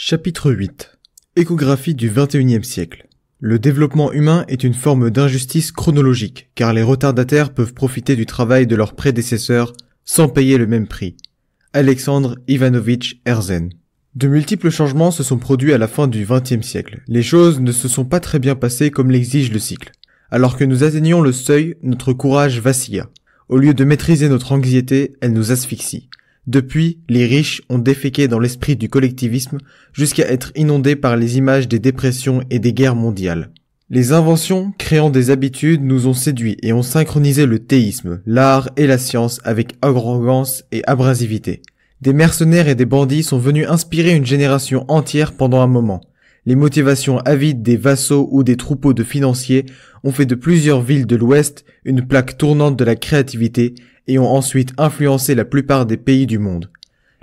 Chapitre 8. Échographie du XXIe siècle. Le développement humain est une forme d'injustice chronologique, car les retardataires peuvent profiter du travail de leurs prédécesseurs sans payer le même prix. Alexandre Ivanovitch Herzen. De multiples changements se sont produits à la fin du XXe siècle. Les choses ne se sont pas très bien passées comme l'exige le cycle. Alors que nous atteignions le seuil, notre courage vacilla. Au lieu de maîtriser notre anxiété, elle nous asphyxie. Depuis, les riches ont déféqué dans l'esprit du collectivisme jusqu'à être inondés par les images des dépressions et des guerres mondiales. Les inventions, créant des habitudes, nous ont séduits et ont synchronisé le théisme, l'art et la science avec arrogance et abrasivité. Des mercenaires et des bandits sont venus inspirer une génération entière pendant un moment. Les motivations avides des vassaux ou des troupeaux de financiers ont fait de plusieurs villes de l'Ouest une plaque tournante de la créativité et ont ensuite influencé la plupart des pays du monde.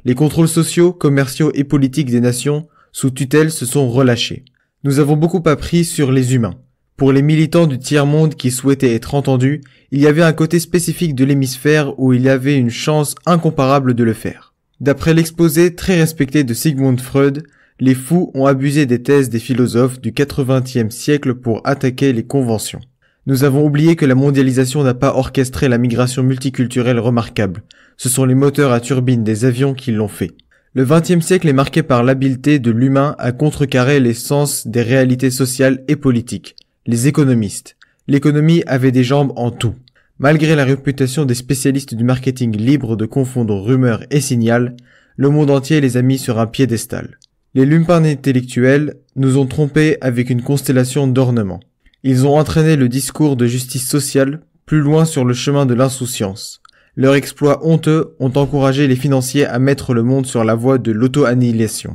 Les contrôles sociaux, commerciaux et politiques des nations, sous tutelle, se sont relâchés. Nous avons beaucoup appris sur les humains. Pour les militants du tiers-monde qui souhaitaient être entendus, il y avait un côté spécifique de l'hémisphère où il y avait une chance incomparable de le faire. D'après l'exposé très respecté de Sigmund Freud, les fous ont abusé des thèses des philosophes du XXe siècle pour attaquer les conventions. Nous avons oublié que la mondialisation n'a pas orchestré la migration multiculturelle remarquable. Ce sont les moteurs à turbine des avions qui l'ont fait. Le XXe siècle est marqué par l'habileté de l'humain à contrecarrer l'essence des réalités sociales et politiques. Les économistes. L'économie avait des jambes en tout. Malgré la réputation des spécialistes du marketing libre de confondre rumeur et signal, le monde entier les a mis sur un piédestal. Les lumpen intellectuels nous ont trompés avec une constellation d'ornements. Ils ont entraîné le discours de justice sociale plus loin sur le chemin de l'insouciance. Leurs exploits honteux ont encouragé les financiers à mettre le monde sur la voie de l'auto-annihilation.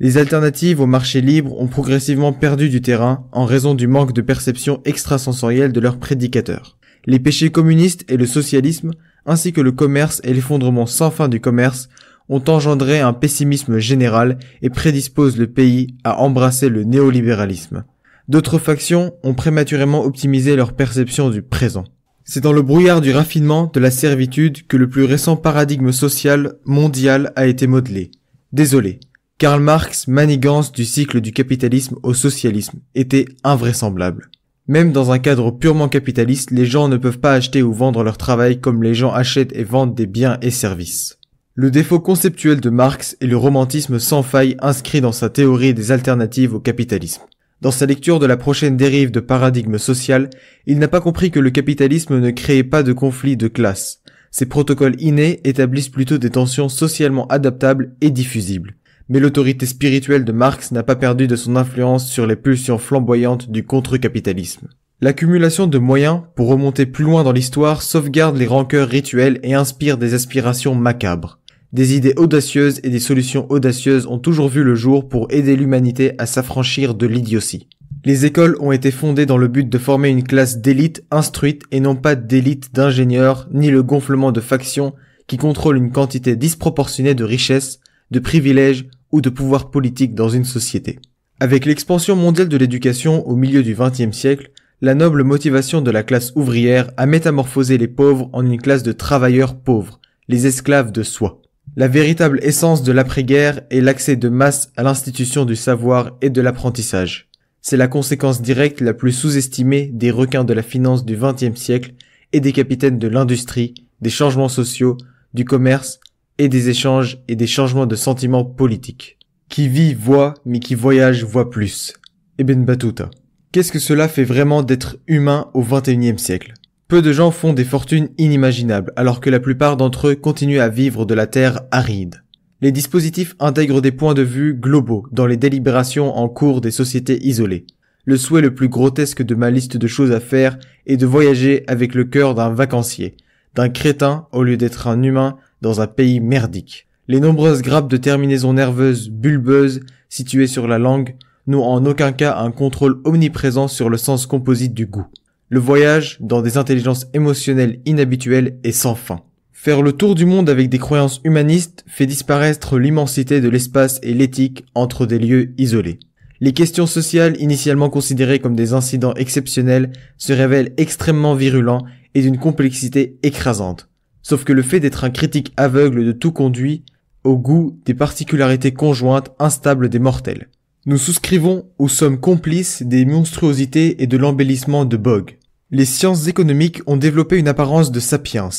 Les alternatives au marché libre ont progressivement perdu du terrain en raison du manque de perception extrasensorielle de leurs prédicateurs. Les péchés communistes et le socialisme, ainsi que le commerce et l'effondrement sans fin du commerce, ont engendré un pessimisme général et prédisposent le pays à embrasser le néolibéralisme. D'autres factions ont prématurément optimisé leur perception du présent. C'est dans le brouillard du raffinement de la servitude que le plus récent paradigme social mondial a été modelé. Désolé, Karl Marx, manigance du cycle du capitalisme au socialisme, était invraisemblable. Même dans un cadre purement capitaliste, les gens ne peuvent pas acheter ou vendre leur travail comme les gens achètent et vendent des biens et services. Le défaut conceptuel de Marx est le romantisme sans faille inscrit dans sa théorie des alternatives au capitalisme. Dans sa lecture de la prochaine dérive de paradigme social, il n'a pas compris que le capitalisme ne créait pas de conflit de classe. Ses protocoles innés établissent plutôt des tensions socialement adaptables et diffusibles. Mais l'autorité spirituelle de Marx n'a pas perdu de son influence sur les pulsions flamboyantes du contre-capitalisme. L'accumulation de moyens, pour remonter plus loin dans l'histoire, sauvegarde les rancœurs rituelles et inspire des aspirations macabres. Des idées audacieuses et des solutions audacieuses ont toujours vu le jour pour aider l'humanité à s'affranchir de l'idiotie. Les écoles ont été fondées dans le but de former une classe d'élite instruite et non pas d'élite d'ingénieurs, ni le gonflement de factions qui contrôlent une quantité disproportionnée de richesses, de privilèges ou de pouvoir politique dans une société. Avec l'expansion mondiale de l'éducation au milieu du XXe siècle, la noble motivation de la classe ouvrière a métamorphosé les pauvres en une classe de travailleurs pauvres, les esclaves de soi. La véritable essence de l'après-guerre est l'accès de masse à l'institution du savoir et de l'apprentissage. C'est la conséquence directe la plus sous-estimée des requins de la finance du XXe siècle et des capitaines de l'industrie, des changements sociaux, du commerce et des échanges et des changements de sentiments politiques. Qui vit voit, mais qui voyage voit plus. Ibn Battuta. Qu'est-ce que cela fait vraiment d'être humain au XXIe siècle ? Peu de gens font des fortunes inimaginables, alors que la plupart d'entre eux continuent à vivre de la terre aride. Les dispositifs intègrent des points de vue globaux dans les délibérations en cours des sociétés isolées. Le souhait le plus grotesque de ma liste de choses à faire est de voyager avec le cœur d'un vacancier, d'un crétin au lieu d'être un humain dans un pays merdique. Les nombreuses grappes de terminaisons nerveuses bulbeuses situées sur la langue n'ont en aucun cas un contrôle omniprésent sur le sens composite du goût. Le voyage, dans des intelligences émotionnelles inhabituelles, est sans fin. Faire le tour du monde avec des croyances humanistes fait disparaître l'immensité de l'espace et l'éthique entre des lieux isolés. Les questions sociales, initialement considérées comme des incidents exceptionnels, se révèlent extrêmement virulents et d'une complexité écrasante. Sauf que le fait d'être un critique aveugle de tout conduit au goût des particularités conjointes instables des mortels. Nous souscrivons ou sommes complices des monstruosités et de l'embellissement de Bog. Les sciences économiques ont développé une apparence de sapiens.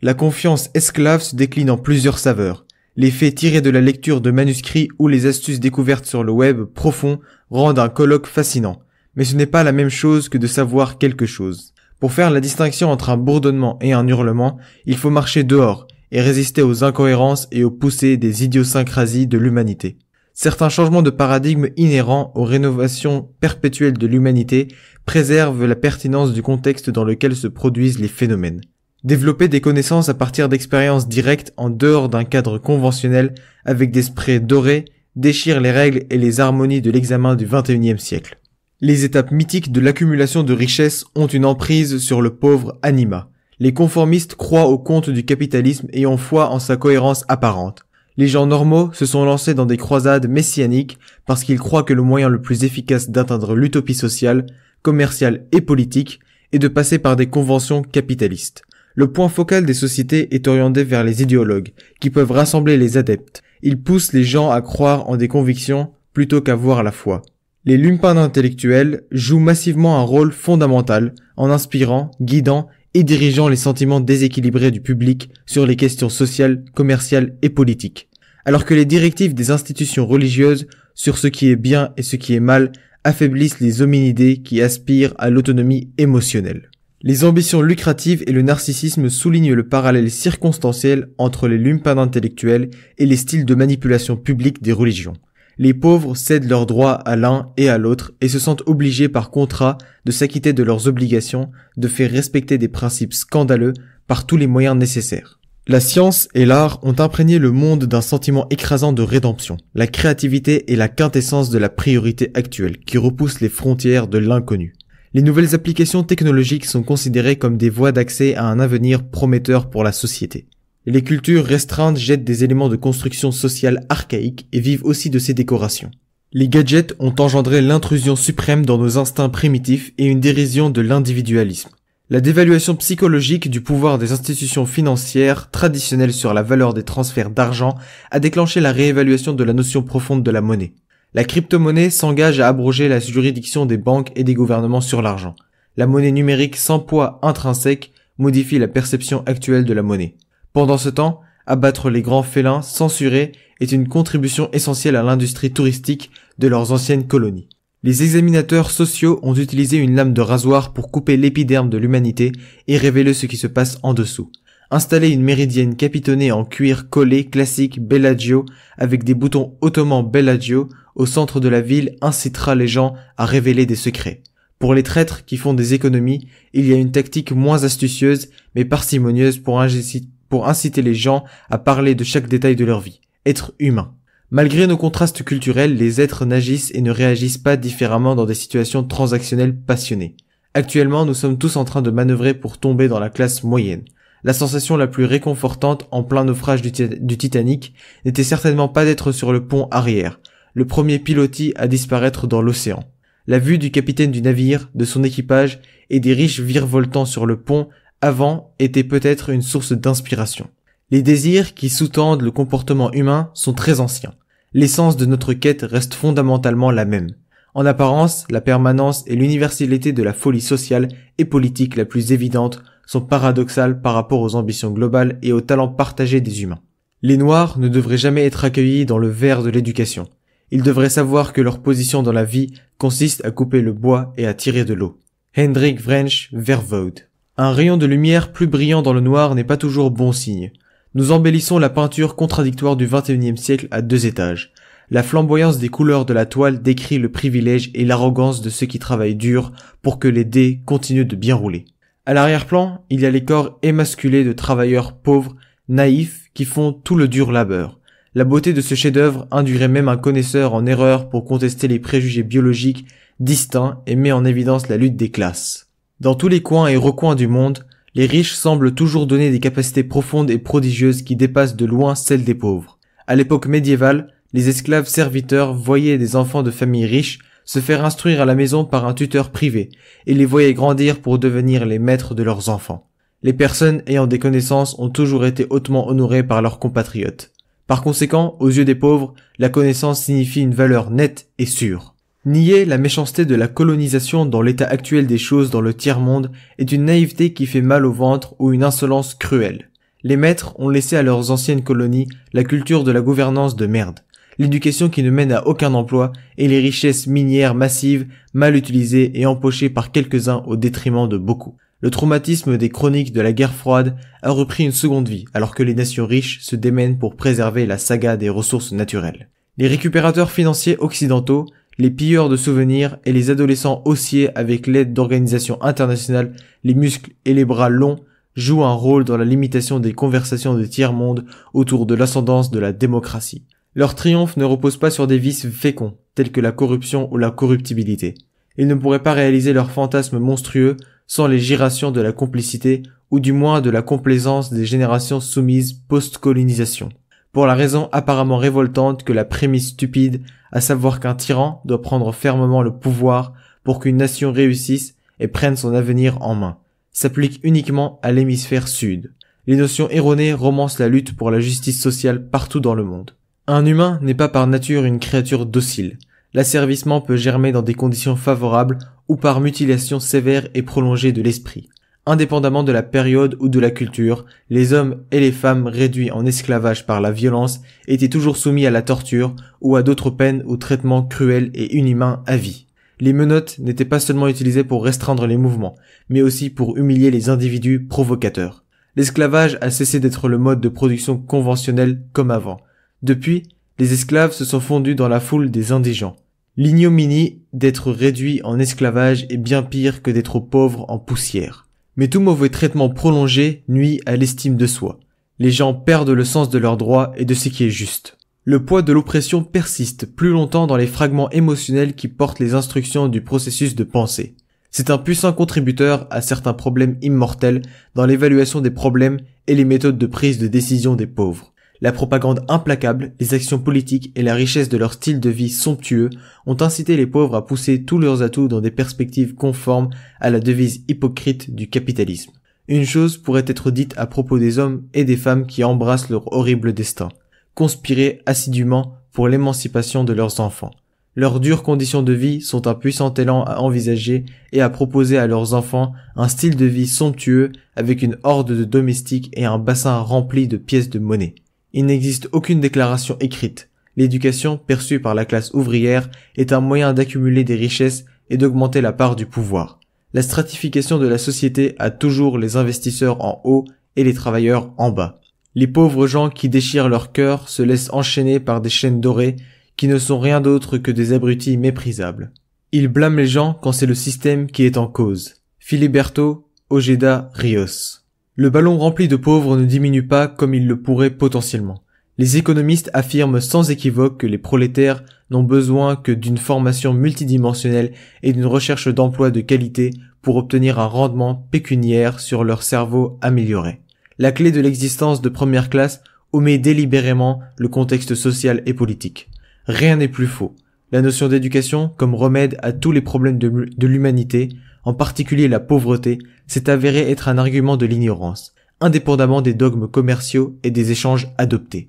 La confiance esclave se décline en plusieurs saveurs. Les faits tirés de la lecture de manuscrits ou les astuces découvertes sur le web profond rendent un colloque fascinant. Mais ce n'est pas la même chose que de savoir quelque chose. Pour faire la distinction entre un bourdonnement et un hurlement, il faut marcher dehors et résister aux incohérences et aux poussées des idiosyncrasies de l'humanité. Certains changements de paradigme inhérents aux rénovations perpétuelles de l'humanité préservent la pertinence du contexte dans lequel se produisent les phénomènes. Développer des connaissances à partir d'expériences directes en dehors d'un cadre conventionnel avec des sprays dorés déchire les règles et les harmonies de l'examen du XXIe siècle. Les étapes mythiques de l'accumulation de richesses ont une emprise sur le pauvre anima. Les conformistes croient au conte du capitalisme et ont foi en sa cohérence apparente. Les gens normaux se sont lancés dans des croisades messianiques parce qu'ils croient que le moyen le plus efficace d'atteindre l'utopie sociale, commerciale et politique est de passer par des conventions capitalistes. Le point focal des sociétés est orienté vers les idéologues, qui peuvent rassembler les adeptes. Ils poussent les gens à croire en des convictions plutôt qu'à voir la foi. Les lumpen intellectuels jouent massivement un rôle fondamental en inspirant, guidant et dirigeant les sentiments déséquilibrés du public sur les questions sociales, commerciales et politiques. Alors que les directives des institutions religieuses sur ce qui est bien et ce qui est mal affaiblissent les hominidés qui aspirent à l'autonomie émotionnelle. Les ambitions lucratives et le narcissisme soulignent le parallèle circonstanciel entre les lumpen intellectuels et les styles de manipulation publique des religions. Les pauvres cèdent leurs droits à l'un et à l'autre et se sentent obligés par contrat de s'acquitter de leurs obligations, de faire respecter des principes scandaleux par tous les moyens nécessaires. La science et l'art ont imprégné le monde d'un sentiment écrasant de rédemption. La créativité est la quintessence de la priorité actuelle qui repousse les frontières de l'inconnu. Les nouvelles applications technologiques sont considérées comme des voies d'accès à un avenir prometteur pour la société. Les cultures restreintes jettent des éléments de construction sociale archaïques et vivent aussi de ces décorations. Les gadgets ont engendré l'intrusion suprême dans nos instincts primitifs et une dérision de l'individualisme. La dévaluation psychologique du pouvoir des institutions financières traditionnelles sur la valeur des transferts d'argent a déclenché la réévaluation de la notion profonde de la monnaie. La crypto-monnaie s'engage à abroger la juridiction des banques et des gouvernements sur l'argent. La monnaie numérique sans poids intrinsèque modifie la perception actuelle de la monnaie. Pendant ce temps, abattre les grands félins censurés est une contribution essentielle à l'industrie touristique de leurs anciennes colonies. Les examinateurs sociaux ont utilisé une lame de rasoir pour couper l'épiderme de l'humanité et révéler ce qui se passe en dessous. Installer une méridienne capitonnée en cuir collé classique Bellagio avec des boutons ottomans Bellagio au centre de la ville incitera les gens à révéler des secrets. Pour les traîtres qui font des économies, il y a une tactique moins astucieuse mais parcimonieuse pour inciter les gens à parler de chaque détail de leur vie. Être humain. Malgré nos contrastes culturels, les êtres n'agissent et ne réagissent pas différemment dans des situations transactionnelles passionnées. Actuellement, nous sommes tous en train de manœuvrer pour tomber dans la classe moyenne. La sensation la plus réconfortante en plein naufrage du Titanic n'était certainement pas d'être sur le pont arrière, le premier pilotis à disparaître dans l'océan. La vue du capitaine du navire, de son équipage et des riches virevoltant sur le pont avant était peut-être une source d'inspiration. Les désirs qui sous-tendent le comportement humain sont très anciens. L'essence de notre quête reste fondamentalement la même. En apparence, la permanence et l'universalité de la folie sociale et politique la plus évidente sont paradoxales par rapport aux ambitions globales et aux talents partagés des humains. Les Noirs ne devraient jamais être accueillis dans le verre de l'éducation. Ils devraient savoir que leur position dans la vie consiste à couper le bois et à tirer de l'eau. Hendrik Wrench Verwoerd. Un rayon de lumière plus brillant dans le noir n'est pas toujours bon signe. Nous embellissons la peinture contradictoire du XXIe siècle à 2 étages. La flamboyance des couleurs de la toile décrit le privilège et l'arrogance de ceux qui travaillent dur pour que les dés continuent de bien rouler. À l'arrière-plan, il y a les corps émasculés de travailleurs pauvres, naïfs, qui font tout le dur labeur. La beauté de ce chef-d'œuvre induirait même un connaisseur en erreur pour contester les préjugés biologiques distincts et met en évidence la lutte des classes. Dans tous les coins et recoins du monde, les riches semblent toujours donner des capacités profondes et prodigieuses qui dépassent de loin celles des pauvres. À l'époque médiévale, les esclaves serviteurs voyaient des enfants de familles riches se faire instruire à la maison par un tuteur privé et les voyaient grandir pour devenir les maîtres de leurs enfants. Les personnes ayant des connaissances ont toujours été hautement honorées par leurs compatriotes. Par conséquent, aux yeux des pauvres, la connaissance signifie une valeur nette et sûre. Nier la méchanceté de la colonisation dans l'état actuel des choses dans le tiers-monde est une naïveté qui fait mal au ventre ou une insolence cruelle. Les maîtres ont laissé à leurs anciennes colonies la culture de la gouvernance de merde, l'éducation qui ne mène à aucun emploi et les richesses minières massives mal utilisées et empochées par quelques-uns au détriment de beaucoup. Le traumatisme des chroniques de la guerre froide a repris une seconde vie alors que les nations riches se démènent pour préserver la saga des ressources naturelles. Les récupérateurs financiers occidentaux, les pilleurs de souvenirs et les adolescents haussiers avec l'aide d'organisations internationales, les muscles et les bras longs jouent un rôle dans la limitation des conversations de tiers-monde autour de l'ascendance de la démocratie. Leur triomphe ne repose pas sur des vices féconds, tels que la corruption ou la corruptibilité. Ils ne pourraient pas réaliser leurs fantasmes monstrueux sans les gyrations de la complicité, ou du moins de la complaisance des générations soumises post-colonisation. Pour la raison apparemment révoltante que la prémisse stupide, à savoir qu'un tyran doit prendre fermement le pouvoir pour qu'une nation réussisse et prenne son avenir en main, s'applique uniquement à l'hémisphère sud. Les notions erronées romancent la lutte pour la justice sociale partout dans le monde. Un humain n'est pas par nature une créature docile. L'asservissement peut germer dans des conditions favorables ou par mutilation sévère et prolongée de l'esprit. Indépendamment de la période ou de la culture, les hommes et les femmes réduits en esclavage par la violence étaient toujours soumis à la torture ou à d'autres peines ou traitements cruels et inhumains à vie. Les menottes n'étaient pas seulement utilisées pour restreindre les mouvements, mais aussi pour humilier les individus provocateurs. L'esclavage a cessé d'être le mode de production conventionnel comme avant. Depuis, les esclaves se sont fondus dans la foule des indigents. L'ignominie d'être réduit en esclavage est bien pire que d'être pauvre en poussière. Mais tout mauvais traitement prolongé nuit à l'estime de soi. Les gens perdent le sens de leurs droits et de ce qui est juste. Le poids de l'oppression persiste plus longtemps dans les fragments émotionnels qui portent les instructions du processus de pensée. C'est un puissant contributeur à certains problèmes immortels dans l'évaluation des problèmes et les méthodes de prise de décision des pauvres. La propagande implacable, les actions politiques et la richesse de leur style de vie somptueux ont incité les pauvres à pousser tous leurs atouts dans des perspectives conformes à la devise hypocrite du capitalisme. Une chose pourrait être dite à propos des hommes et des femmes qui embrassent leur horrible destin. Conspirer assidûment pour l'émancipation de leurs enfants. Leurs dures conditions de vie sont un puissant élan à envisager et à proposer à leurs enfants un style de vie somptueux avec une horde de domestiques et un bassin rempli de pièces de monnaie. Il n'existe aucune déclaration écrite. L'éducation, perçue par la classe ouvrière, est un moyen d'accumuler des richesses et d'augmenter la part du pouvoir. La stratification de la société a toujours les investisseurs en haut et les travailleurs en bas. Les pauvres gens qui déchirent leur cœur se laissent enchaîner par des chaînes dorées qui ne sont rien d'autre que des abrutis méprisables. Ils blâment les gens quand c'est le système qui est en cause. Filiberto Ojeda Rios. Le ballon rempli de pauvres ne diminue pas comme il le pourrait potentiellement. Les économistes affirment sans équivoque que les prolétaires n'ont besoin que d'une formation multidimensionnelle et d'une recherche d'emploi de qualité pour obtenir un rendement pécuniaire sur leur cerveau amélioré. La clé de l'existence de première classe omet délibérément le contexte social et politique. Rien n'est plus faux. La notion d'éducation, comme remède à tous les problèmes de l'humanité, en particulier la pauvreté, s'est avérée être un argument de l'ignorance, indépendamment des dogmes commerciaux et des échanges adoptés.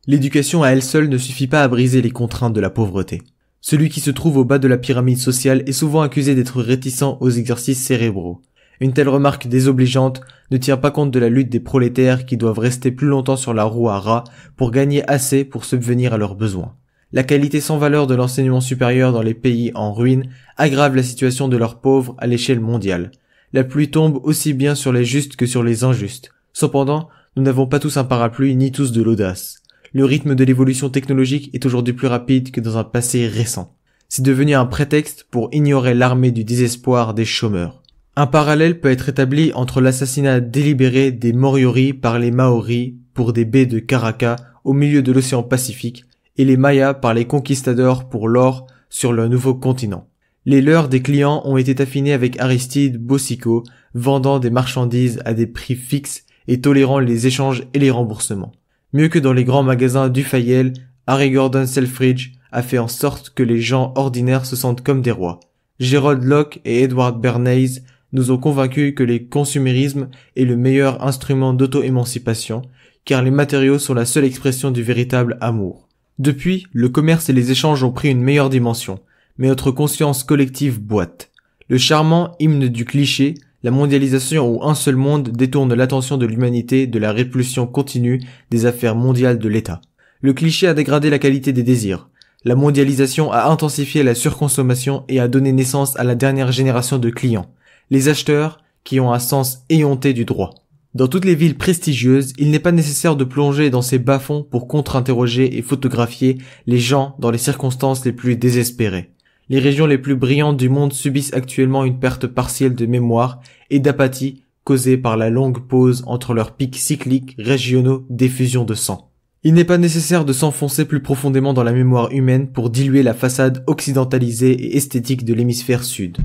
L'éducation à elle seule ne suffit pas à briser les contraintes de la pauvreté. Celui qui se trouve au bas de la pyramide sociale est souvent accusé d'être réticent aux exercices cérébraux. Une telle remarque désobligeante ne tient pas compte de la lutte des prolétaires qui doivent rester plus longtemps sur la roue à ras pour gagner assez pour subvenir à leurs besoins. La qualité sans valeur de l'enseignement supérieur dans les pays en ruine aggrave la situation de leurs pauvres à l'échelle mondiale. La pluie tombe aussi bien sur les justes que sur les injustes. Cependant, nous n'avons pas tous un parapluie ni tous de l'audace. Le rythme de l'évolution technologique est aujourd'hui plus rapide que dans un passé récent. C'est devenu un prétexte pour ignorer l'armée du désespoir des chômeurs. Un parallèle peut être établi entre l'assassinat délibéré des Moriori par les Maoris pour des baies de Caracas au milieu de l'océan Pacifique et les Mayas par les conquistadors pour l'or sur leur nouveau continent. Les leurs des clients ont été affinés avec Aristide Boucicaut, vendant des marchandises à des prix fixes et tolérant les échanges et les remboursements. Mieux que dans les grands magasins Dufayel, Harry Gordon Selfridge a fait en sorte que les gens ordinaires se sentent comme des rois. Gerald Locke et Edward Bernays nous ont convaincus que le consumérisme est le meilleur instrument d'auto-émancipation, car les matériaux sont la seule expression du véritable amour. Depuis, le commerce et les échanges ont pris une meilleure dimension, mais notre conscience collective boite. Le charmant hymne du cliché, la mondialisation où un seul monde détourne l'attention de l'humanité de la répulsion continue des affaires mondiales de l'État. Le cliché a dégradé la qualité des désirs. La mondialisation a intensifié la surconsommation et a donné naissance à la dernière génération de clients, les acheteurs qui ont un sens éhonté du droit. Dans toutes les villes prestigieuses, il n'est pas nécessaire de plonger dans ces bas-fonds pour contre-interroger et photographier les gens dans les circonstances les plus désespérées. Les régions les plus brillantes du monde subissent actuellement une perte partielle de mémoire et d'apathie causée par la longue pause entre leurs pics cycliques régionaux d'effusion de sang. Il n'est pas nécessaire de s'enfoncer plus profondément dans la mémoire humaine pour diluer la façade occidentalisée et esthétique de l'hémisphère sud.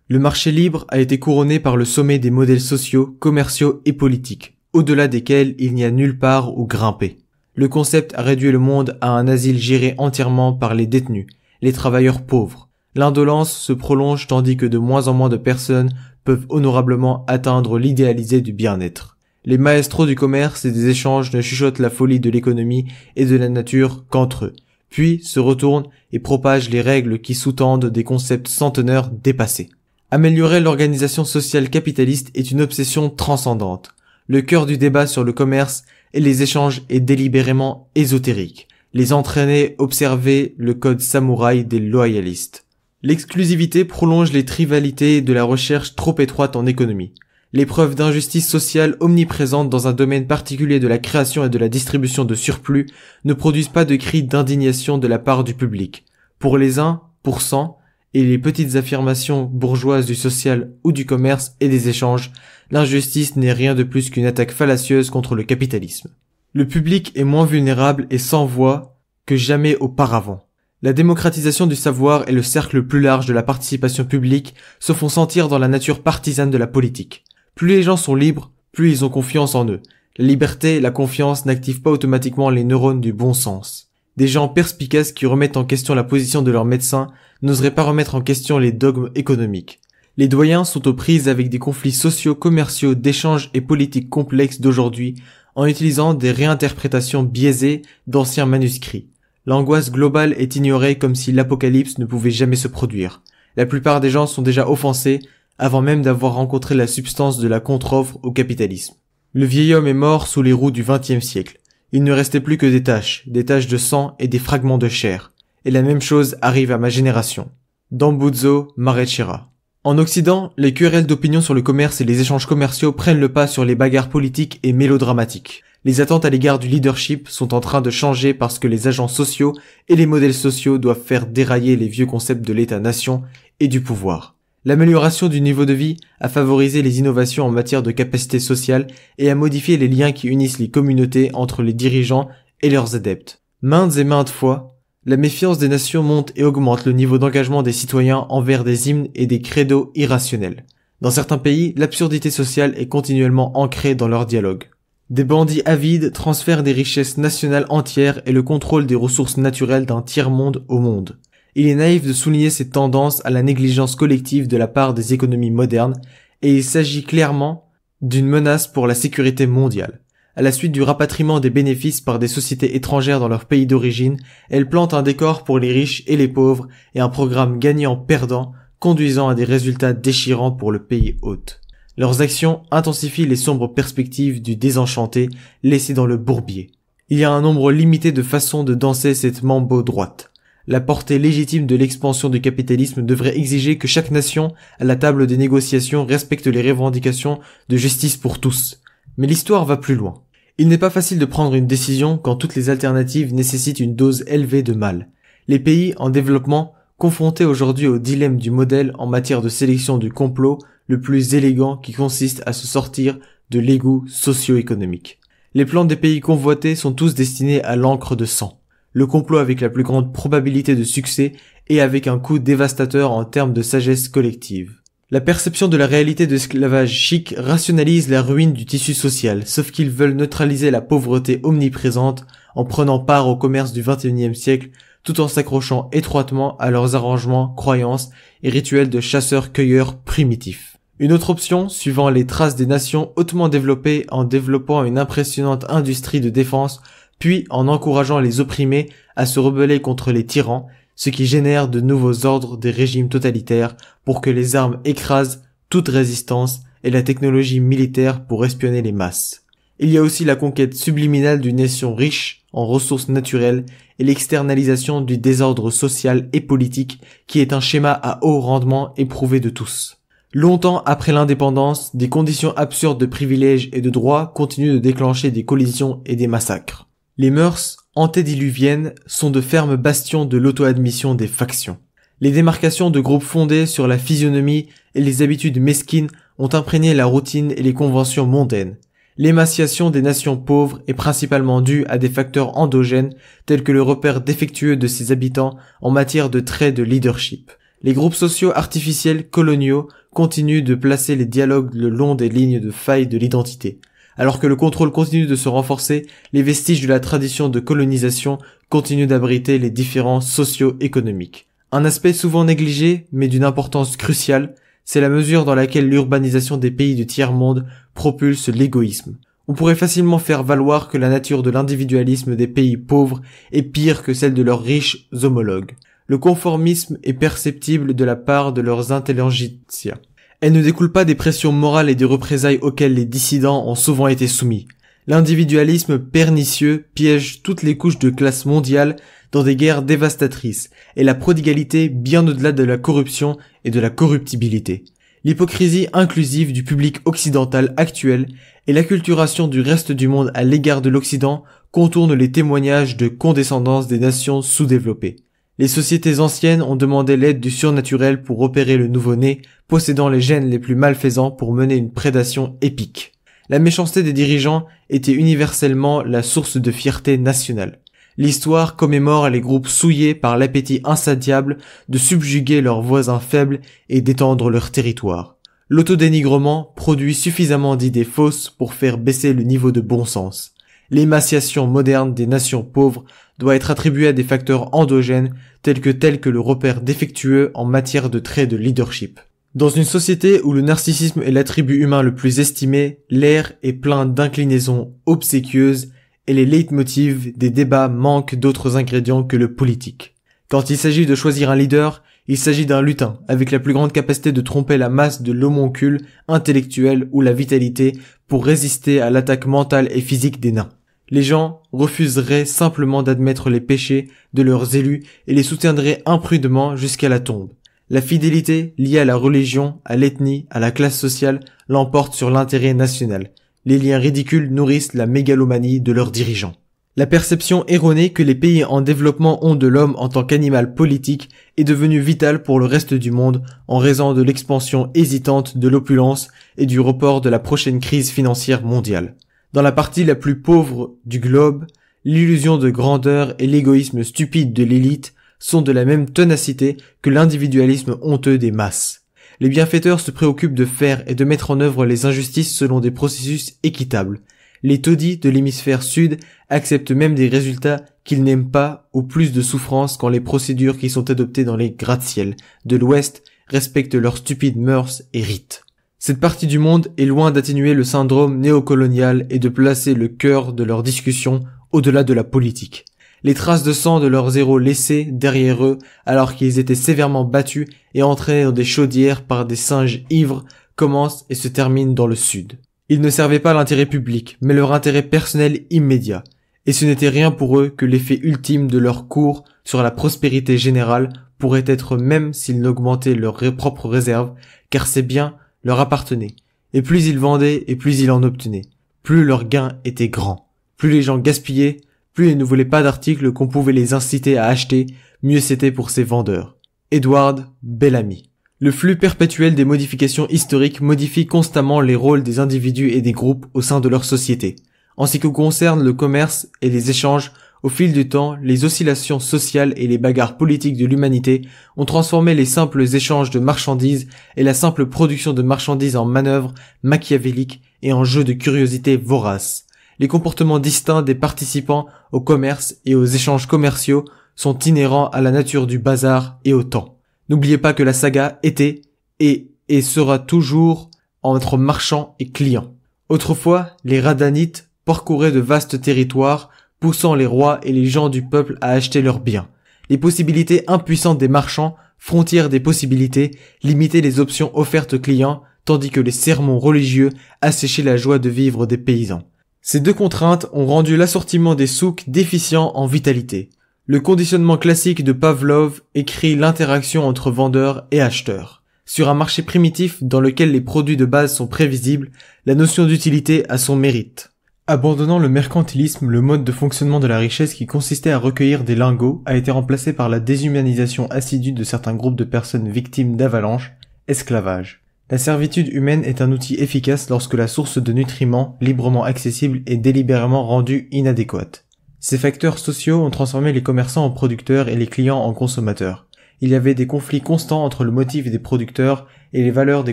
Le marché libre a été couronné par le sommet des modèles sociaux, commerciaux et politiques, au-delà desquels il n'y a nulle part où grimper. Le concept a réduit le monde à un asile géré entièrement par les détenus, les travailleurs pauvres. L'indolence se prolonge tandis que de moins en moins de personnes peuvent honorablement atteindre l'idéalisé du bien-être. Les maestros du commerce et des échanges ne chuchotent la folie de l'économie et de la nature qu'entre eux, puis se retournent et propagent les règles qui sous-tendent des concepts centenaires dépassés. Améliorer l'organisation sociale capitaliste est une obsession transcendante. Le cœur du débat sur le commerce et les échanges est délibérément ésotérique. Les entraîner observer le code samouraï des loyalistes. L'exclusivité prolonge les rivalités de la recherche trop étroite en économie. Les preuves d'injustice sociale omniprésentes dans un domaine particulier de la création et de la distribution de surplus ne produisent pas de cris d'indignation de la part du public. Pour les 1%, et les petites affirmations bourgeoises du social ou du commerce et des échanges, l'injustice n'est rien de plus qu'une attaque fallacieuse contre le capitalisme. Le public est moins vulnérable et sans voix que jamais auparavant. La démocratisation du savoir et le cercle plus large de la participation publique se font sentir dans la nature partisane de la politique. Plus les gens sont libres, plus ils ont confiance en eux. La liberté et la confiance n'activent pas automatiquement les neurones du bon sens. Des gens perspicaces qui remettent en question la position de leur médecin n'oseraient pas remettre en question les dogmes économiques. Les doyens sont aux prises avec des conflits sociaux, commerciaux, d'échanges et politiques complexes d'aujourd'hui en utilisant des réinterprétations biaisées d'anciens manuscrits. L'angoisse globale est ignorée comme si l'apocalypse ne pouvait jamais se produire. La plupart des gens sont déjà offensés avant même d'avoir rencontré la substance de la contre-offre au capitalisme. Le vieil homme est mort sous les roues du XXe siècle. Il ne restait plus que des taches de sang et des fragments de chair. Et la même chose arrive à ma génération. Dambuzzo Marechera. En Occident, les querelles d'opinion sur le commerce et les échanges commerciaux prennent le pas sur les bagarres politiques et mélodramatiques. Les attentes à l'égard du leadership sont en train de changer parce que les agents sociaux et les modèles sociaux doivent faire dérailler les vieux concepts de l'État-nation et du pouvoir. L'amélioration du niveau de vie a favorisé les innovations en matière de capacité sociale et a modifié les liens qui unissent les communautés entre les dirigeants et leurs adeptes. Maintes et maintes fois, la méfiance des nations monte et augmente le niveau d'engagement des citoyens envers des hymnes et des credos irrationnels. Dans certains pays, l'absurdité sociale est continuellement ancrée dans leur dialogue. Des bandits avides transfèrent des richesses nationales entières et le contrôle des ressources naturelles d'un tiers-monde au monde. Il est naïf de souligner ces tendances à la négligence collective de la part des économies modernes, et il s'agit clairement d'une menace pour la sécurité mondiale. À la suite du rapatriement des bénéfices par des sociétés étrangères dans leur pays d'origine, elles plantent un décor pour les riches et les pauvres et un programme gagnant-perdant conduisant à des résultats déchirants pour le pays hôte. Leurs actions intensifient les sombres perspectives du désenchanté laissé dans le bourbier. Il y a un nombre limité de façons de danser cette mambo droite. La portée légitime de l'expansion du capitalisme devrait exiger que chaque nation, à la table des négociations, respecte les revendications de justice pour tous. Mais l'histoire va plus loin. Il n'est pas facile de prendre une décision quand toutes les alternatives nécessitent une dose élevée de mal. Les pays en développement, confrontés aujourd'hui au dilemme du modèle en matière de sélection du complot le plus élégant qui consiste à se sortir de l'égout socio-économique. Les plans des pays convoités sont tous destinés à l'encre de sang. Le complot avec la plus grande probabilité de succès et avec un coût dévastateur en termes de sagesse collective. La perception de la réalité de l'esclavage chic rationalise la ruine du tissu social, sauf qu'ils veulent neutraliser la pauvreté omniprésente en prenant part au commerce du XXIe siècle tout en s'accrochant étroitement à leurs arrangements, croyances et rituels de chasseurs-cueilleurs primitifs. Une autre option, suivant les traces des nations hautement développées en développant une impressionnante industrie de défense, puis en encourageant les opprimés à se rebeller contre les tyrans, ce qui génère de nouveaux ordres des régimes totalitaires pour que les armes écrasent toute résistance et la technologie militaire pour espionner les masses. Il y a aussi la conquête subliminale d'une nation riche en ressources naturelles et l'externalisation du désordre social et politique qui est un schéma à haut rendement éprouvé de tous. Longtemps après l'indépendance, des conditions absurdes de privilèges et de droits continuent de déclencher des collisions et des massacres. Les mœurs antédiluviennes sont de fermes bastions de l'auto-admission des factions. Les démarcations de groupes fondés sur la physionomie et les habitudes mesquines ont imprégné la routine et les conventions mondaines. L'émaciation des nations pauvres est principalement due à des facteurs endogènes tels que le repère défectueux de ses habitants en matière de traits de leadership. Les groupes sociaux artificiels coloniaux continuent de placer les dialogues le long des lignes de faille de l'identité. Alors que le contrôle continue de se renforcer, les vestiges de la tradition de colonisation continuent d'abriter les différences socio-économiques. Un aspect souvent négligé, mais d'une importance cruciale, c'est la mesure dans laquelle l'urbanisation des pays du tiers-monde propulse l'égoïsme. On pourrait facilement faire valoir que la nature de l'individualisme des pays pauvres est pire que celle de leurs riches homologues. Le conformisme est perceptible de la part de leurs intelligentsia. Elle ne découle pas des pressions morales et des représailles auxquelles les dissidents ont souvent été soumis. L'individualisme pernicieux piège toutes les couches de classe mondiale dans des guerres dévastatrices, et la prodigalité bien au-delà de la corruption et de la corruptibilité. L'hypocrisie inclusive du public occidental actuel et l'acculturation du reste du monde à l'égard de l'Occident contournent les témoignages de condescendance des nations sous-développées. Les sociétés anciennes ont demandé l'aide du surnaturel pour opérer le nouveau-né, possédant les gènes les plus malfaisants pour mener une prédation épique. La méchanceté des dirigeants était universellement la source de fierté nationale. L'histoire commémore les groupes souillés par l'appétit insatiable de subjuguer leurs voisins faibles et d'étendre leur territoire. L'autodénigrement produit suffisamment d'idées fausses pour faire baisser le niveau de bon sens. L'émaciation moderne des nations pauvres doit être attribuée à des facteurs endogènes tels que le repère défectueux en matière de traits de leadership. Dans une société où le narcissisme est l'attribut humain le plus estimé, l'air est plein d'inclinaisons obséquieuses et les leitmotivs des débats manquent d'autres ingrédients que le politique. Quand il s'agit de choisir un leader, il s'agit d'un lutin, avec la plus grande capacité de tromper la masse de l'homoncule intellectuel ou la vitalité pour résister à l'attaque mentale et physique des nains. Les gens refuseraient simplement d'admettre les péchés de leurs élus et les soutiendraient imprudemment jusqu'à la tombe. La fidélité liée à la religion, à l'ethnie, à la classe sociale l'emporte sur l'intérêt national. Les liens ridicules nourrissent la mégalomanie de leurs dirigeants. La perception erronée que les pays en développement ont de l'homme en tant qu'animal politique est devenue vitale pour le reste du monde en raison de l'expansion hésitante de l'opulence et du report de la prochaine crise financière mondiale. Dans la partie la plus pauvre du globe, l'illusion de grandeur et l'égoïsme stupide de l'élite sont de la même ténacité que l'individualisme honteux des masses. Les bienfaiteurs se préoccupent de faire et de mettre en œuvre les injustices selon des processus équitables. Les taudis de l'hémisphère sud acceptent même des résultats qu'ils n'aiment pas ou plus de souffrance quand les procédures qui sont adoptées dans les gratte-ciel de l'ouest respectent leurs stupides mœurs et rites. Cette partie du monde est loin d'atténuer le syndrome néocolonial et de placer le cœur de leurs discussions au-delà de la politique. Les traces de sang de leurs héros laissés derrière eux alors qu'ils étaient sévèrement battus et entraînés dans des chaudières par des singes ivres commencent et se terminent dans le sud. Ils ne servaient pas l'intérêt public, mais leur intérêt personnel immédiat, et ce n'était rien pour eux que l'effet ultime de leur cours sur la prospérité générale pourrait être même s'ils n'augmentaient leurs propres réserves, car ces biens leur appartenaient, et plus ils vendaient et plus ils en obtenaient, plus leur gain était grand, plus les gens gaspillaient, plus ils ne voulaient pas d'articles qu'on pouvait les inciter à acheter, mieux c'était pour ces vendeurs. Edward Bellamy. Le flux perpétuel des modifications historiques modifie constamment les rôles des individus et des groupes au sein de leur société. En ce qui concerne le commerce et les échanges, au fil du temps, les oscillations sociales et les bagarres politiques de l'humanité ont transformé les simples échanges de marchandises et la simple production de marchandises en manœuvres machiavéliques et en jeux de curiosité voraces. Les comportements distincts des participants au commerce et aux échanges commerciaux sont inhérents à la nature du bazar et au temps. N'oubliez pas que la saga était et et sera toujours entre marchands et clients. Autrefois, les Radhanites parcouraient de vastes territoires, poussant les rois et les gens du peuple à acheter leurs biens. Les possibilités impuissantes des marchands, frontières des possibilités, limitaient les options offertes aux clients, tandis que les sermons religieux asséchaient la joie de vivre des paysans. Ces deux contraintes ont rendu l'assortiment des souks déficient en vitalité. Le conditionnement classique de Pavlov écrit l'interaction entre vendeurs et acheteurs. Sur un marché primitif dans lequel les produits de base sont prévisibles, la notion d'utilité a son mérite. Abandonnant le mercantilisme, le mode de fonctionnement de la richesse qui consistait à recueillir des lingots a été remplacé par la déshumanisation assidue de certains groupes de personnes victimes d'avalanches, esclavage. La servitude humaine est un outil efficace lorsque la source de nutriments, librement accessible, est délibérément rendue inadéquate. Ces facteurs sociaux ont transformé les commerçants en producteurs et les clients en consommateurs. Il y avait des conflits constants entre le motif des producteurs et les valeurs des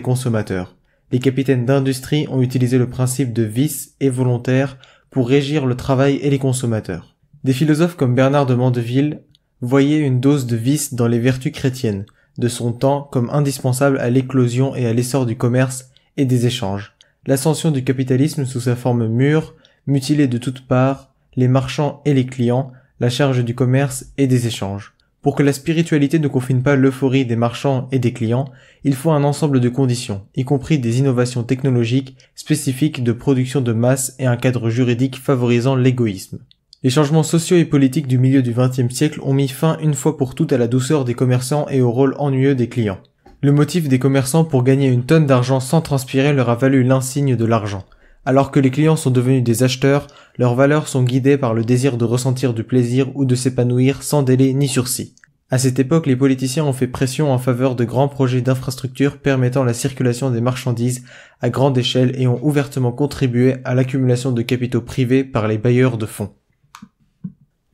consommateurs. Les capitaines d'industrie ont utilisé le principe de vice et volontaire pour régir le travail et les consommateurs. Des philosophes comme Bernard de Mandeville voyaient une dose de vice dans les vertus chrétiennes de son temps comme indispensable à l'éclosion et à l'essor du commerce et des échanges. L'ascension du capitalisme sous sa forme mûre, mutilée de toutes parts, les marchands et les clients, la charge du commerce et des échanges. Pour que la spiritualité ne confine pas l'euphorie des marchands et des clients, il faut un ensemble de conditions, y compris des innovations technologiques spécifiques de production de masse et un cadre juridique favorisant l'égoïsme. Les changements sociaux et politiques du milieu du XXe siècle ont mis fin une fois pour toutes à la douceur des commerçants et au rôle ennuyeux des clients. Le motif des commerçants pour gagner une tonne d'argent sans transpirer leur a valu l'insigne de l'argent. Alors que les clients sont devenus des acheteurs, leurs valeurs sont guidées par le désir de ressentir du plaisir ou de s'épanouir sans délai ni sursis. À cette époque, les politiciens ont fait pression en faveur de grands projets d'infrastructures permettant la circulation des marchandises à grande échelle et ont ouvertement contribué à l'accumulation de capitaux privés par les bailleurs de fonds.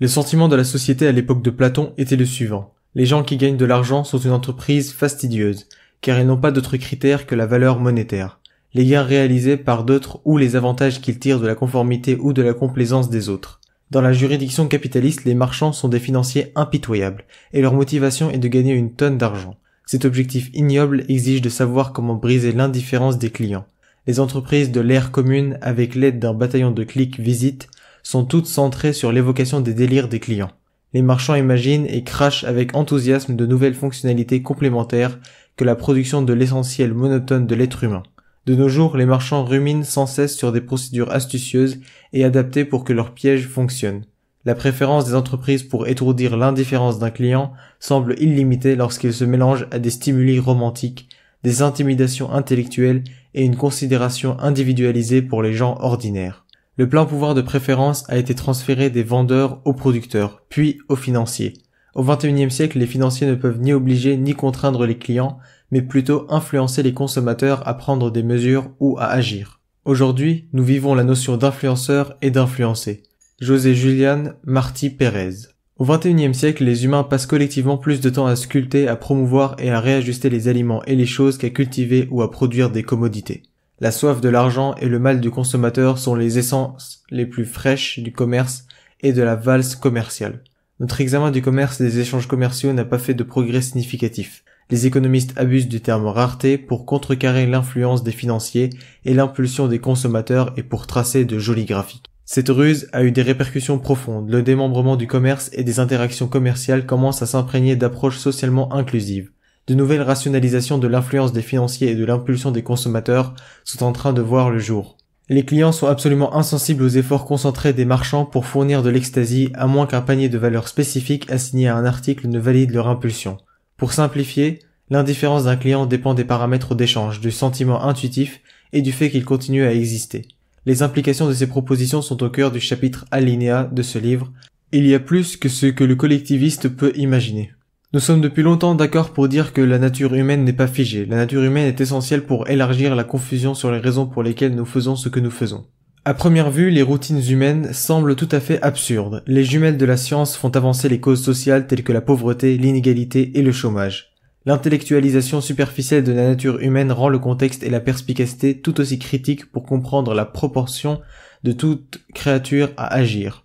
Le sentiment de la société à l'époque de Platon était le suivant. Les gens qui gagnent de l'argent sont une entreprise fastidieuse, car ils n'ont pas d'autre critère que la valeur monétaire. Les gains réalisés par d'autres ou les avantages qu'ils tirent de la conformité ou de la complaisance des autres. Dans la juridiction capitaliste, les marchands sont des financiers impitoyables, et leur motivation est de gagner une tonne d'argent. Cet objectif ignoble exige de savoir comment briser l'indifférence des clients. Les entreprises de l'ère commune, avec l'aide d'un bataillon de clics visites, sont toutes centrées sur l'évocation des délires des clients. Les marchands imaginent et crachent avec enthousiasme de nouvelles fonctionnalités complémentaires que la production de l'essentiel monotone de l'être humain. De nos jours, les marchands ruminent sans cesse sur des procédures astucieuses et adaptées pour que leur piège fonctionne. La préférence des entreprises pour étourdir l'indifférence d'un client semble illimitée lorsqu'il se mélange à des stimuli romantiques, des intimidations intellectuelles et une considération individualisée pour les gens ordinaires. Le plein pouvoir de préférence a été transféré des vendeurs aux producteurs, puis aux financiers. Au XXIe siècle, les financiers ne peuvent ni obliger ni contraindre les clients, mais plutôt influencer les consommateurs à prendre des mesures ou à agir. Aujourd'hui, nous vivons la notion d'influenceur et d'influencé. José Julián Martí Pérez. Au XXIe siècle, les humains passent collectivement plus de temps à sculpter, à promouvoir et à réajuster les aliments et les choses qu'à cultiver ou à produire des commodités. La soif de l'argent et le mal du consommateur sont les essences les plus fraîches du commerce et de la valse commerciale. Notre examen du commerce et des échanges commerciaux n'a pas fait de progrès significatif. Les économistes abusent du terme rareté pour contrecarrer l'influence des financiers et l'impulsion des consommateurs et pour tracer de jolis graphiques. Cette ruse a eu des répercussions profondes. Le démembrement du commerce et des interactions commerciales commence à s'imprégner d'approches socialement inclusives. De nouvelles rationalisations de l'influence des financiers et de l'impulsion des consommateurs sont en train de voir le jour. Les clients sont absolument insensibles aux efforts concentrés des marchands pour fournir de l'ecstasy, à moins qu'un panier de valeurs spécifiques assigné à un article ne valide leur impulsion. Pour simplifier, l'indifférence d'un client dépend des paramètres d'échange, du sentiment intuitif et du fait qu'il continue à exister. Les implications de ces propositions sont au cœur du chapitre alinéa de ce livre. Il y a plus que ce que le collectiviste peut imaginer. Nous sommes depuis longtemps d'accord pour dire que la nature humaine n'est pas figée. La nature humaine est essentielle pour élargir la confusion sur les raisons pour lesquelles nous faisons ce que nous faisons. À première vue, les routines humaines semblent tout à fait absurdes. Les jumelles de la science font avancer les causes sociales telles que la pauvreté, l'inégalité et le chômage. L'intellectualisation superficielle de la nature humaine rend le contexte et la perspicacité tout aussi critiques pour comprendre la proportion de toute créature à agir.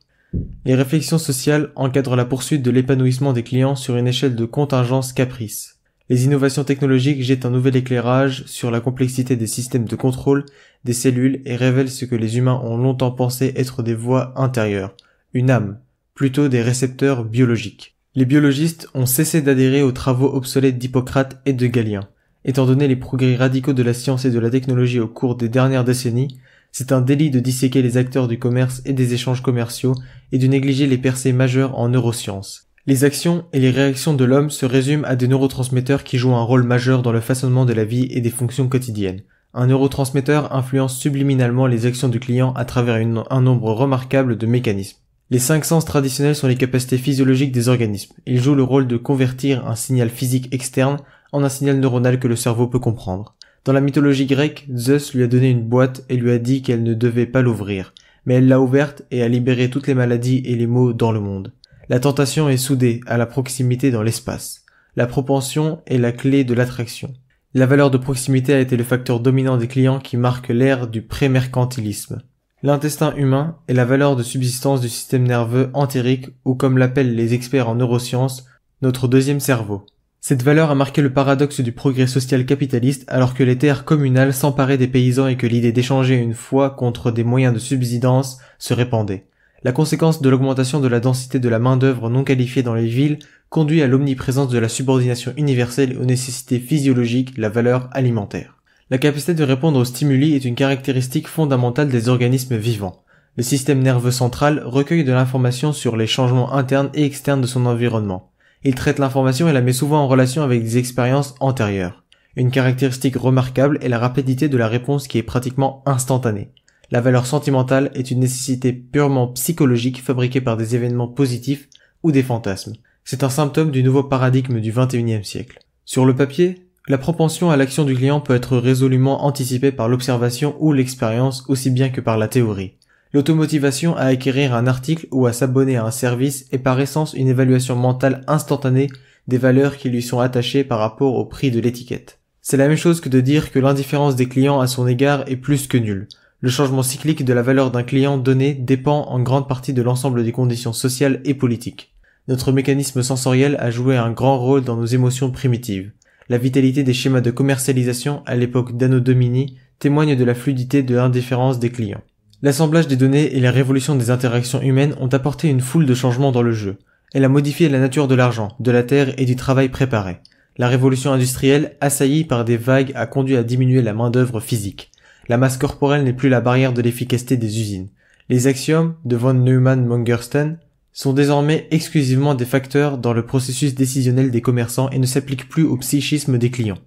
Les réflexions sociales encadrent la poursuite de l'épanouissement des clients sur une échelle de contingence caprice. Les innovations technologiques jettent un nouvel éclairage sur la complexité des systèmes de contrôle des cellules et révèlent ce que les humains ont longtemps pensé être des voies intérieures, une âme, plutôt des récepteurs biologiques. Les biologistes ont cessé d'adhérer aux travaux obsolètes d'Hippocrate et de Galien. Étant donné les progrès radicaux de la science et de la technologie au cours des dernières décennies, c'est un délit de disséquer les acteurs du commerce et des échanges commerciaux et de négliger les percées majeures en neurosciences. Les actions et les réactions de l'homme se résument à des neurotransmetteurs qui jouent un rôle majeur dans le façonnement de la vie et des fonctions quotidiennes. Un neurotransmetteur influence subliminalement les actions du client à travers un nombre remarquable de mécanismes. Les 5 sens traditionnels sont les capacités physiologiques des organismes. Ils jouent le rôle de convertir un signal physique externe en un signal neuronal que le cerveau peut comprendre. Dans la mythologie grecque, Zeus lui a donné une boîte et lui a dit qu'elle ne devait pas l'ouvrir, mais elle l'a ouverte et a libéré toutes les maladies et les maux dans le monde. La tentation est soudée à la proximité dans l'espace. La propension est la clé de l'attraction. La valeur de proximité a été le facteur dominant des clients qui marque l'ère du pré-mercantilisme. L'intestin humain est la valeur de subsistance du système nerveux entérique ou comme l'appellent les experts en neurosciences, notre deuxième cerveau. Cette valeur a marqué le paradoxe du progrès social capitaliste alors que les terres communales s'emparaient des paysans et que l'idée d'échanger une foi contre des moyens de subsistance se répandait. La conséquence de l'augmentation de la densité de la main-d'œuvre non qualifiée dans les villes conduit à l'omniprésence de la subordination universelle et aux nécessités physiologiques, la valeur alimentaire. La capacité de répondre aux stimuli est une caractéristique fondamentale des organismes vivants. Le système nerveux central recueille de l'information sur les changements internes et externes de son environnement. Il traite l'information et la met souvent en relation avec des expériences antérieures. Une caractéristique remarquable est la rapidité de la réponse qui est pratiquement instantanée. La valeur sentimentale est une nécessité purement psychologique fabriquée par des événements positifs ou des fantasmes. C'est un symptôme du nouveau paradigme du XXIe siècle. Sur le papier, la propension à l'action du client peut être résolument anticipée par l'observation ou l'expérience aussi bien que par la théorie. L'automotivation à acquérir un article ou à s'abonner à un service est par essence une évaluation mentale instantanée des valeurs qui lui sont attachées par rapport au prix de l'étiquette. C'est la même chose que de dire que l'indifférence des clients à son égard est plus que nulle. Le changement cyclique de la valeur d'un client donné dépend en grande partie de l'ensemble des conditions sociales et politiques. Notre mécanisme sensoriel a joué un grand rôle dans nos émotions primitives. La vitalité des schémas de commercialisation à l'époque d'Anno Domini témoigne de la fluidité de l'indifférence des clients. L'assemblage des données et la révolution des interactions humaines ont apporté une foule de changements dans le jeu. Elle a modifié la nature de l'argent, de la terre et du travail préparé. La révolution industrielle, assaillie par des vagues, a conduit à diminuer la main-d'œuvre physique. La masse corporelle n'est plus la barrière de l'efficacité des usines. Les axiomes de von Neumann-Mangersten sont désormais exclusivement des facteurs dans le processus décisionnel des commerçants et ne s'appliquent plus au psychisme des clients.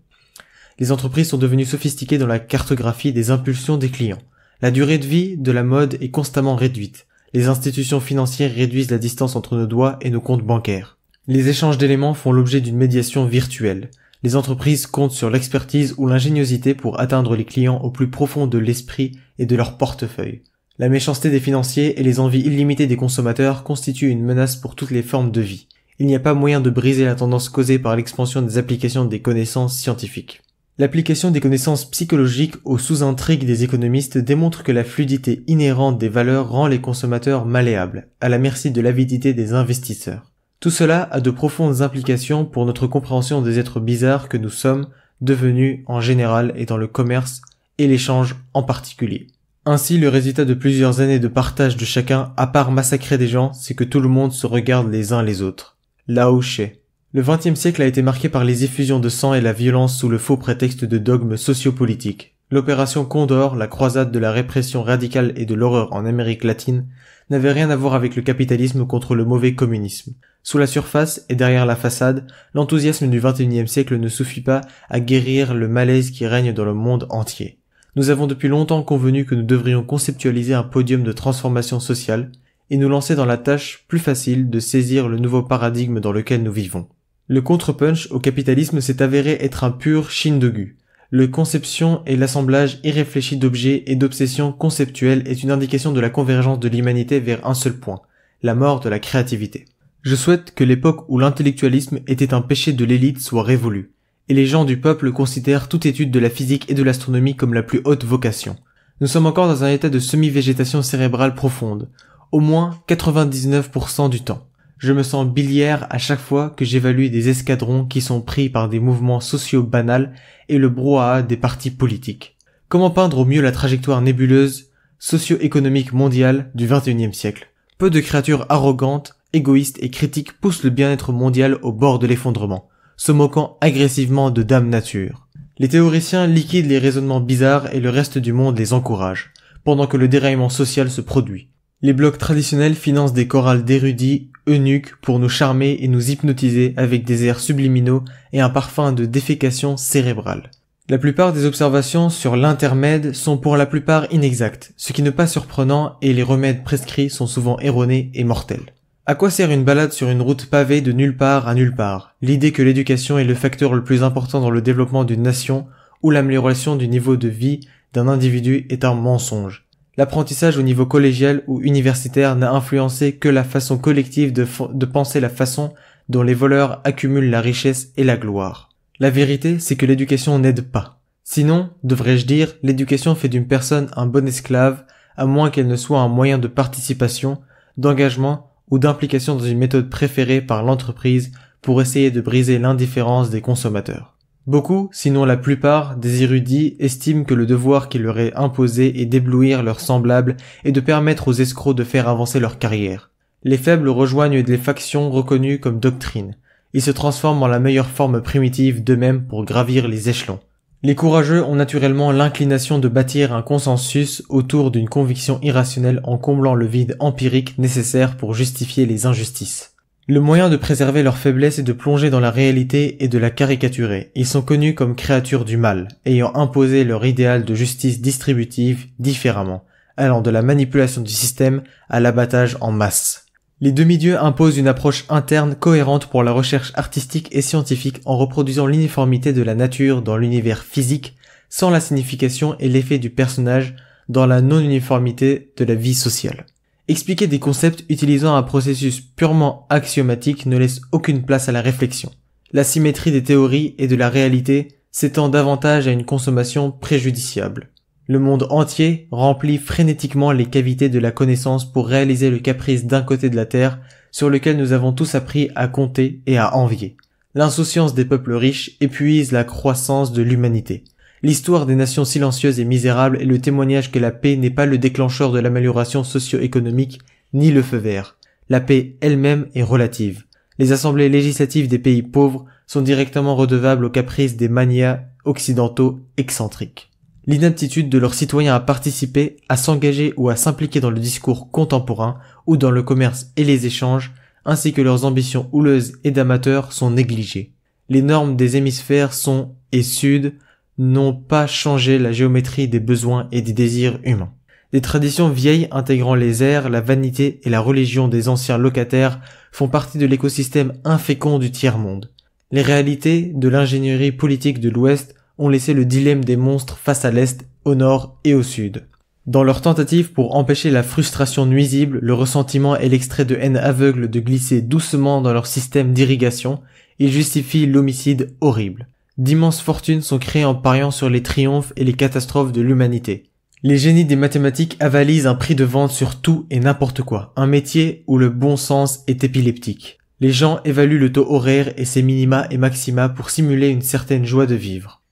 Les entreprises sont devenues sophistiquées dans la cartographie des impulsions des clients. La durée de vie de la mode est constamment réduite. Les institutions financières réduisent la distance entre nos doigts et nos comptes bancaires. Les échanges d'éléments font l'objet d'une médiation virtuelle. Les entreprises comptent sur l'expertise ou l'ingéniosité pour atteindre les clients au plus profond de l'esprit et de leur portefeuille. La méchanceté des financiers et les envies illimitées des consommateurs constituent une menace pour toutes les formes de vie. Il n'y a pas moyen de briser la tendance causée par l'expansion des applications des connaissances scientifiques. L'application des connaissances psychologiques aux sous-intrigues des économistes démontre que la fluidité inhérente des valeurs rend les consommateurs malléables, à la merci de l'avidité des investisseurs. Tout cela a de profondes implications pour notre compréhension des êtres bizarres que nous sommes devenus en général et dans le commerce et l'échange en particulier. Ainsi, le résultat de plusieurs années de partage de chacun, à part massacrer des gens, c'est que tout le monde se regarde les uns les autres. Lao Tse. Le XXe siècle a été marqué par les effusions de sang et la violence sous le faux prétexte de dogmes sociopolitiques. L'opération Condor, la croisade de la répression radicale et de l'horreur en Amérique latine, n'avait rien à voir avec le capitalisme contre le mauvais communisme. Sous la surface et derrière la façade, l'enthousiasme du XXIe siècle ne suffit pas à guérir le malaise qui règne dans le monde entier. Nous avons depuis longtemps convenu que nous devrions conceptualiser un podium de transformation sociale et nous lancer dans la tâche plus facile de saisir le nouveau paradigme dans lequel nous vivons. Le contre-punch au capitalisme s'est avéré être un pur shindogu. Le conception et l'assemblage irréfléchi d'objets et d'obsessions conceptuelles est une indication de la convergence de l'humanité vers un seul point, la mort de la créativité. Je souhaite que l'époque où l'intellectualisme était un péché de l'élite soit révolue, et les gens du peuple considèrent toute étude de la physique et de l'astronomie comme la plus haute vocation. Nous sommes encore dans un état de semi-végétation cérébrale profonde, au moins 99% du temps. Je me sens biliaire à chaque fois que j'évalue des escadrons qui sont pris par des mouvements sociaux banals et le brouhaha des partis politiques. Comment peindre au mieux la trajectoire nébuleuse socio-économique mondiale du XXIe siècle? Peu de créatures arrogantes, égoïstes et critiques poussent le bien-être mondial au bord de l'effondrement, se moquant agressivement de Dame Nature. Les théoriciens liquident les raisonnements bizarres et le reste du monde les encourage, pendant que le déraillement social se produit. Les blocs traditionnels financent des chorales d'érudits, eunuques, pour nous charmer et nous hypnotiser avec des airs subliminaux et un parfum de défécation cérébrale. La plupart des observations sur l'intermède sont pour la plupart inexactes, ce qui n'est pas surprenant et les remèdes prescrits sont souvent erronés et mortels. À quoi sert une balade sur une route pavée de nulle part à nulle part? L'idée que l'éducation est le facteur le plus important dans le développement d'une nation ou l'amélioration du niveau de vie d'un individu est un mensonge. L'apprentissage au niveau collégial ou universitaire n'a influencé que la façon collective de penser la façon dont les voleurs accumulent la richesse et la gloire. La vérité, c'est que l'éducation n'aide pas. Sinon, devrais-je dire, l'éducation fait d'une personne un bon esclave, à moins qu'elle ne soit un moyen de participation, d'engagement ou d'implication dans une méthode préférée par l'entreprise pour essayer de briser l'indifférence des consommateurs. Beaucoup, sinon la plupart, des érudits estiment que le devoir qui leur est imposé est d'éblouir leurs semblables et de permettre aux escrocs de faire avancer leur carrière. Les faibles rejoignent les factions reconnues comme doctrines. Ils se transforment en la meilleure forme primitive d'eux-mêmes pour gravir les échelons. Les courageux ont naturellement l'inclination de bâtir un consensus autour d'une conviction irrationnelle en comblant le vide empirique nécessaire pour justifier les injustices. Le moyen de préserver leur faiblesse est de plonger dans la réalité et de la caricaturer. Ils sont connus comme créatures du mal, ayant imposé leur idéal de justice distributive différemment, allant de la manipulation du système à l'abattage en masse. Les demi-dieux imposent une approche interne cohérente pour la recherche artistique et scientifique en reproduisant l'uniformité de la nature dans l'univers physique, sans la signification et l'effet du personnage dans la non-uniformité de la vie sociale. Expliquer des concepts utilisant un processus purement axiomatique ne laisse aucune place à la réflexion. La symétrie des théories et de la réalité s'étend davantage à une consommation préjudiciable. Le monde entier remplit frénétiquement les cavités de la connaissance pour réaliser le caprice d'un côté de la Terre sur lequel nous avons tous appris à compter et à envier. L'insouciance des peuples riches épuise la croissance de l'humanité. L'histoire des nations silencieuses et misérables est le témoignage que la paix n'est pas le déclencheur de l'amélioration socio-économique, ni le feu vert. La paix elle-même est relative. Les assemblées législatives des pays pauvres sont directement redevables aux caprices des manias occidentaux excentriques. L'inaptitude de leurs citoyens à participer, à s'engager ou à s'impliquer dans le discours contemporain ou dans le commerce et les échanges, ainsi que leurs ambitions houleuses et d'amateurs sont négligées. Les normes des hémisphères sont, et sud, n'ont pas changé la géométrie des besoins et des désirs humains. Des traditions vieilles intégrant les airs, la vanité et la religion des anciens locataires font partie de l'écosystème infécond du tiers-monde. Les réalités de l'ingénierie politique de l'Ouest ont laissé le dilemme des monstres face à l'Est, au Nord et au Sud. Dans leur tentative pour empêcher la frustration nuisible, le ressentiment et l'extrait de haine aveugle de glisser doucement dans leur système d'irrigation, ils justifient l'homicide horrible. D'immenses fortunes sont créées en pariant sur les triomphes et les catastrophes de l'humanité. Les génies des mathématiques avalisent un prix de vente sur tout et n'importe quoi, un métier où le bon sens est épileptique. Les gens évaluent le taux horaire et ses minima et maxima pour simuler une certaine joie de vivre.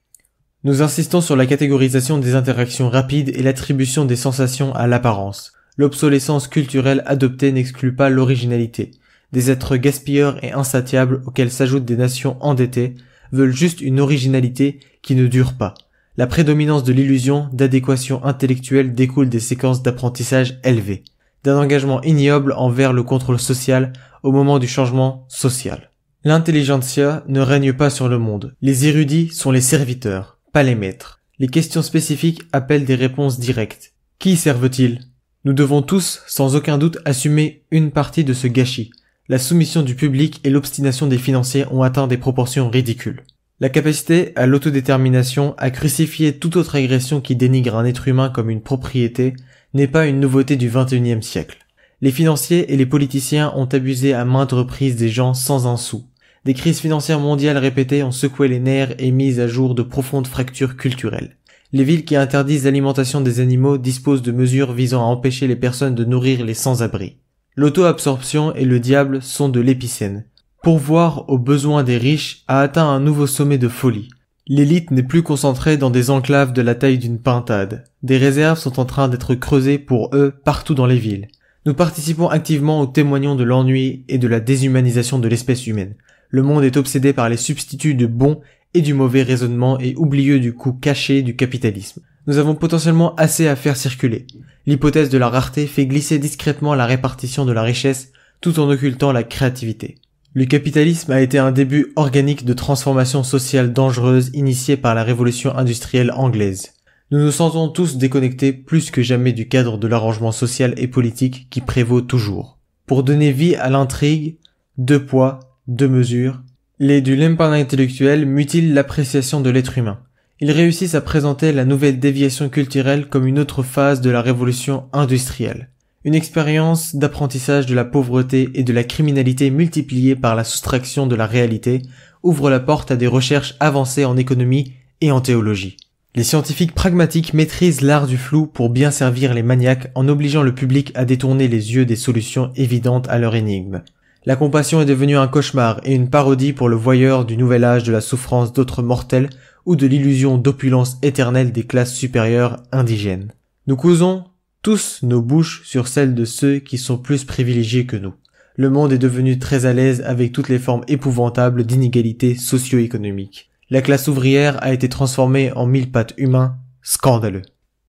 Nous insistons sur la catégorisation des interactions rapides et l'attribution des sensations à l'apparence. L'obsolescence culturelle adoptée n'exclut pas l'originalité. Des êtres gaspilleurs et insatiables auxquels s'ajoutent des nations endettées veulent juste une originalité qui ne dure pas. La prédominance de l'illusion d'adéquation intellectuelle découle des séquences d'apprentissage élevées, d'un engagement ignoble envers le contrôle social au moment du changement social. L'intelligentsia ne règne pas sur le monde. Les érudits sont les serviteurs, pas les maîtres. Les questions spécifiques appellent des réponses directes. Qui servent-ils? Nous devons tous, sans aucun doute, assumer une partie de ce gâchis. La soumission du public et l'obstination des financiers ont atteint des proportions ridicules. La capacité à l'autodétermination, à crucifier toute autre agression qui dénigre un être humain comme une propriété, n'est pas une nouveauté du XXIe siècle. Les financiers et les politiciens ont abusé à maintes reprises des gens sans un sou. Des crises financières mondiales répétées ont secoué les nerfs et mis à jour de profondes fractures culturelles. Les villes qui interdisent l'alimentation des animaux disposent de mesures visant à empêcher les personnes de nourrir les sans-abri. L'auto-absorption et le diable sont de l'épicène. Pourvoir aux besoins des riches a atteint un nouveau sommet de folie. L'élite n'est plus concentrée dans des enclaves de la taille d'une pintade. Des réserves sont en train d'être creusées pour eux partout dans les villes. Nous participons activement aux témoignons de l'ennui et de la déshumanisation de l'espèce humaine. Le monde est obsédé par les substituts de bon et du mauvais raisonnement et oublieux du coût caché du capitalisme. Nous avons potentiellement assez à faire circuler. L'hypothèse de la rareté fait glisser discrètement la répartition de la richesse tout en occultant la créativité. Le capitalisme a été un début organique de transformation sociale dangereuse initiée par la révolution industrielle anglaise. Nous nous sentons tous déconnectés plus que jamais du cadre de l'arrangement social et politique qui prévaut toujours. Pour donner vie à l'intrigue, deux poids, deux mesures, les du Lempan intellectuel mutilent l'appréciation de l'être humain. Ils réussissent à présenter la nouvelle déviation culturelle comme une autre phase de la révolution industrielle. Une expérience d'apprentissage de la pauvreté et de la criminalité multipliée par la soustraction de la réalité ouvre la porte à des recherches avancées en économie et en théologie. Les scientifiques pragmatiques maîtrisent l'art du flou pour bien servir les maniaques en obligeant le public à détourner les yeux des solutions évidentes à leur énigme. La compassion est devenue un cauchemar et une parodie pour le voyeur du nouvel âge de la souffrance d'autres mortels ou de l'illusion d'opulence éternelle des classes supérieures indigènes. Nous cousons tous nos bouches sur celles de ceux qui sont plus privilégiés que nous. Le monde est devenu très à l'aise avec toutes les formes épouvantables d'inégalités socio-économiques. La classe ouvrière a été transformée en mille-pattes humains, scandaleux.